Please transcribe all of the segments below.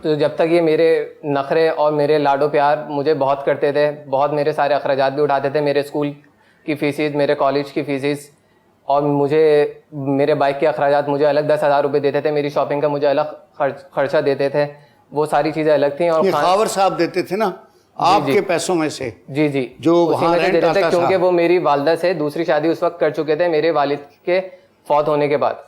तो जब तक ये मेरे नखरे और मेरे लाडो प्यार मुझे बहुत करते थे, बहुत मेरे सारे अखराजात भी उठाते थे, मेरे स्कूल की फ़ीसेस, मेरे कॉलेज की फ़ीसेस, और मुझे मेरे बाइक के अखराजात मुझे अलग 10,000 रुपये देते थे, मेरी शॉपिंग का मुझे अलग खर्चा देते थे, वो सारी चीज़ें अलग थी। और ये खावर साहब देते थे ना आपके पैसों में से? जी जी, जो उसी में से देते थे, क्योंकि वो मेरी वालदा से दूसरी शादी उस वक्त कर चुके थे मेरे वालिद के फौत होने के बाद।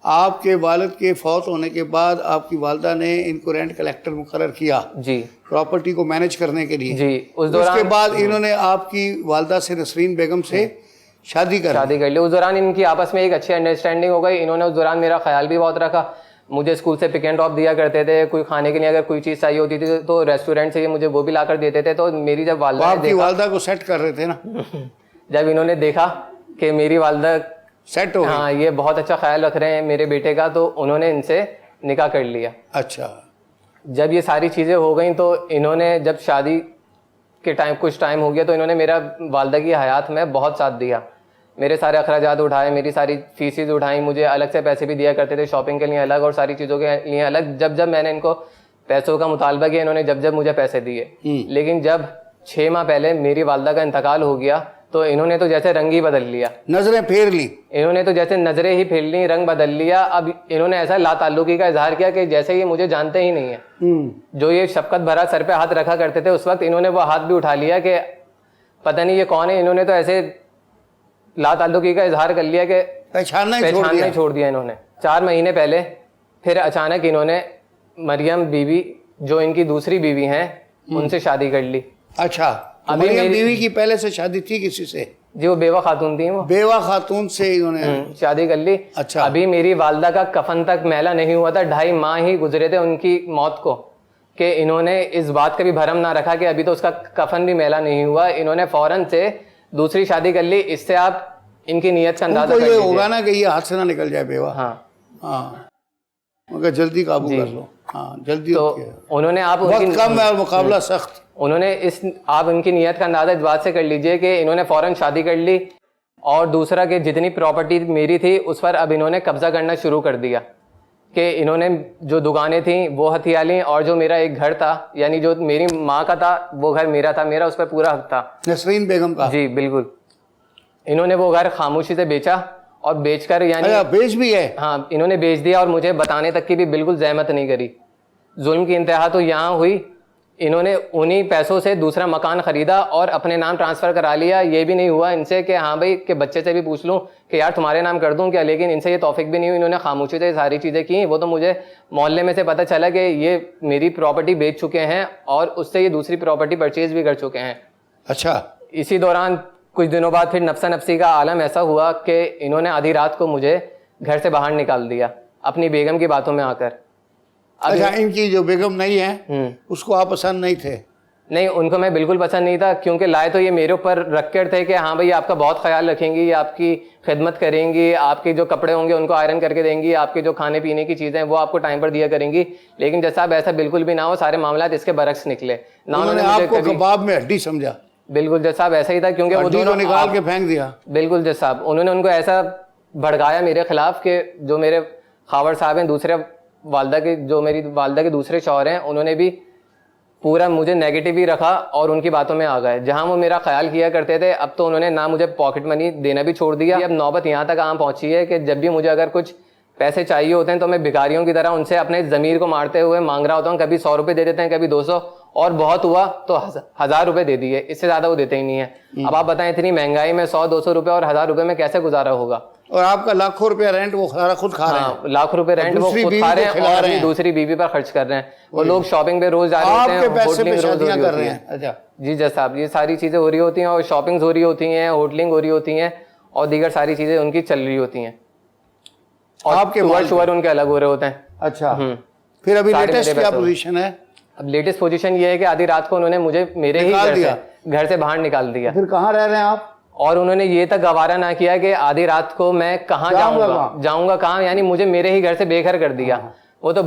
आपके वालिद के फौत होने के बाद आपकी वालदा ने इनको रेंट कलेक्टर मुकर्रर किया जी, प्रॉपर्टी को मैनेज करने के लिए। जी, उस दौरान उसके बाद इन्होंने आपकी वालदा से नसरीन बेगम से शादी कर ली। उस दौरान इनकी आपस में एक अच्छी अंडरस्टैंडिंग हो गई। इन्होंने उस दौरान मेरा ख्याल भी बहुत रखा, मुझे स्कूल से पिक एंड ड्रॉप दिया करते थे, कोई खाने के लिए अगर कोई चीज़ चाहिए होती थी तो रेस्टोरेंट से मुझे वो भी ला कर देते थे। तो मेरी जब वालदा आपकी वालदा को सेट कर रहे थे ना जब इन्होंने देखा कि मेरी वालदा सेट हो गई, हाँ ये बहुत अच्छा ख्याल रख रहे हैं मेरे बेटे का, तो उन्होंने इनसे निकाह कर लिया। अच्छा, जब ये सारी चीज़ें हो गई तो इन्होंने जब शादी के कुछ टाइम हो गया तो इन्होंने मेरा वालदा की हयात में बहुत साथ दिया, मेरे सारे अखराजात उठाए, मेरी सारी फीसेस उठाई, मुझे अलग से पैसे भी दिया करते थे, शॉपिंग के लिए अलग और सारी चीज़ों के लिए अलग। जब मैंने इनको पैसों का मुतालबा किया, इन्होंने जब मुझे पैसे दिए। लेकिन जब 6 माह पहले मेरी वालदा का इंतकाल हो गया तो इन्होंने तो जैसे रंग ही बदल लिया, नजरें फेर ली इन्होंने तो जैसे नजरें ही फेर ली, रंग बदल लिया। अब इन्होंने ऐसा लाताल्लुकी का इजहार किया कि जैसे ये मुझे जानते ही नहीं है। जो ये शफकत भरा सर पे हाथ रखा करते थे उस वक्त इन्होंने वो हाथ भी उठा लिया कि पता नहीं ये कौन है। इन्होंने तो ऐसे लाताल्लुकी का इजहार कर लिया कि पहचानना ही छोड़ दिया इन्होंने। 4 महीने पहले फिर अचानक इन्होंने मरियम बीवी, जो इनकी दूसरी बीवी हैं, उनसे शादी कर ली। अच्छा, अभी मरियम बीवी की पहले से शादी थी किसी से? जी, वो बेवा खातून थी, वो बेवा खातून से इन्होंने शादी कर ली। अच्छा, अभी मेरी वालदा का कफन तक मैला नहीं हुआ था, 2.5 माह ही गुजरे थे उनकी मौत को, कि इन्होंने इस बात का भी भरम ना रखा कि अभी तो उसका कफन भी मैला नहीं हुआ। इन्होंने फौरन से दूसरी शादी कर ली। इससे आप इनकी नीयत का अंदाजा कर लीजिए। होगा ना कि ये हाथ से ना निकल जाए बेवा। हाँ, मगर जल्दी काबू कर लो। हाँ, जल्दी। तो उन्होंने आप वक्त कम है और मुकाबला सख्त। उन्होंने आप इनकी नीयत का अंदाजा इस बात से कर लीजिए कि इन्होंने फौरन शादी कर ली, और दूसरा कि जितनी प्रॉपर्टी मेरी थी उस पर अब इन्होंने कब्जा करना शुरू कर दिया, कि इन्होंने जो दुकानें थी वो हथिया ली, और जो मेरा एक घर था, यानी जो मेरी माँ का था वो घर मेरा था, मेरा उस पर पूरा हक था, नसरीन बेगम का। जी बिल्कुल। इन्होंने वो घर खामोशी से बेचा, और बेचकर यानी बेच भी है। हाँ, इन्होंने बेच दिया, और मुझे बताने तक की भी बिल्कुल जहमत नहीं करी। जुल्म की इंतहा तो यहाँ हुई, इन्होंने उन्हीं पैसों से दूसरा मकान ख़रीदा और अपने नाम ट्रांसफ़र करा लिया। ये भी नहीं हुआ इनसे कि हाँ भाई कि बच्चे से भी पूछ लूँ कि यार तुम्हारे नाम कर दूँ क्या, लेकिन इनसे ये तौफीक भी नहीं हुई। इन्होंने खामोशी से सारी चीज़ें की। वो तो मुझे मोहल्ले में से पता चला कि ये मेरी प्रॉपर्टी बेच चुके हैं और उससे ये दूसरी प्रॉपर्टी परचेज़ भी कर चुके हैं। अच्छा, इसी दौरान कुछ दिनों बाद फिर नफ्सा नफ्सी का आलम ऐसा हुआ कि इन्होंने आधी रात को मुझे घर से बाहर निकाल दिया अपनी बेगम की बातों में आकर। अच्छा, इनकी जो बेगम नहीं है उसको आप पसंद नहीं थे? नहीं, उनको मैं बिल्कुल पसंद नहीं था, क्योंकि लाए तो ये मेरे ऊपर रख कर थे कि हाँ भाई आपका बहुत ख्याल रखेंगी, आपकी खिदमत करेंगी, आपके जो कपड़े होंगे उनको आयरन करके देंगी, आपके जो खाने पीने की चीज़ें वो आपको टाइम पर दिया करेंगी। लेकिन जैसा अब ऐसा बिल्कुल भी ना हो, सारे मामला इसके बरक्स निकले ना। उन्होंने आपको कबाब में हड्डी समझा? बिल्कुल जज साहब, ऐसा ही था, क्योंकि वो दोनों निकाल के फेंक दिया। बिल्कुल जज साहब, उन्होंने उनको ऐसा भड़काया मेरे खिलाफ कि जो मेरे खावर साहब हैं, दूसरे वालदा के, जो मेरी वालदा के दूसरे शौहर हैं, उन्होंने भी पूरा मुझे नेगेटिव ही रखा और उनकी बातों में आ गए। जहां वो मेरा ख्याल किया करते थे, अब तो उन्होंने ना मुझे पॉकेट मनी देना भी छोड़ दिया। अब नौबत यहाँ तक आम पहुंची है कि जब भी मुझे अगर कुछ पैसे चाहिए होते हैं तो मैं भिखारियों की तरह उनसे अपने ज़मीर को मारते हुए मांग रहा होता हूँ। कभी 100 रुपये दे देते हैं, कभी 200, और बहुत हुआ तो 1000 रुपये दे दिए, इससे ज़्यादा वो देते ही नहीं है। अब आप बताएं, इतनी महंगाई में 100-200 रुपये और 1000 रुपये में कैसे गुजारा होगा? और आपका लाखों रुपया रेंट वो सारा खुद खा रहे हैं। लाख रुपए रेंट वो खुद खा रहे हैं और अपनी दूसरी बीवी पर खर्च कर रहे हैं। वो लोग शॉपिंग पे रोज जा रहे होते हैं, होटलिंग रोज कर रहे हैं। अच्छा जी जज साहब, ये सारी चीजें हो रही होती हैं और शॉपिंग हो रही होती हैं, होटलिंग हो रही होती हैं और दीगर सारी चीजें उनकी चल रही होती हैं, और आपके शुगर उनके अलग हो रहे होते हैं। अच्छा, फिर अभी लेटेस्ट क्या पोजीशन है? अब लेटेस्ट पोजीशन ये है कि आधी रात को उन्होंने मुझे मेरे ही घर से बाहर निकाल दिया। फिर कहाँ रह रहे हैं आप? और उन्होंने ये तक गवारा ना किया कि आधी रात को मैं कहाँ जाऊंगा कहाँ, यानी मुझे मेरे ही घर से बेघर कर दिया। वो तो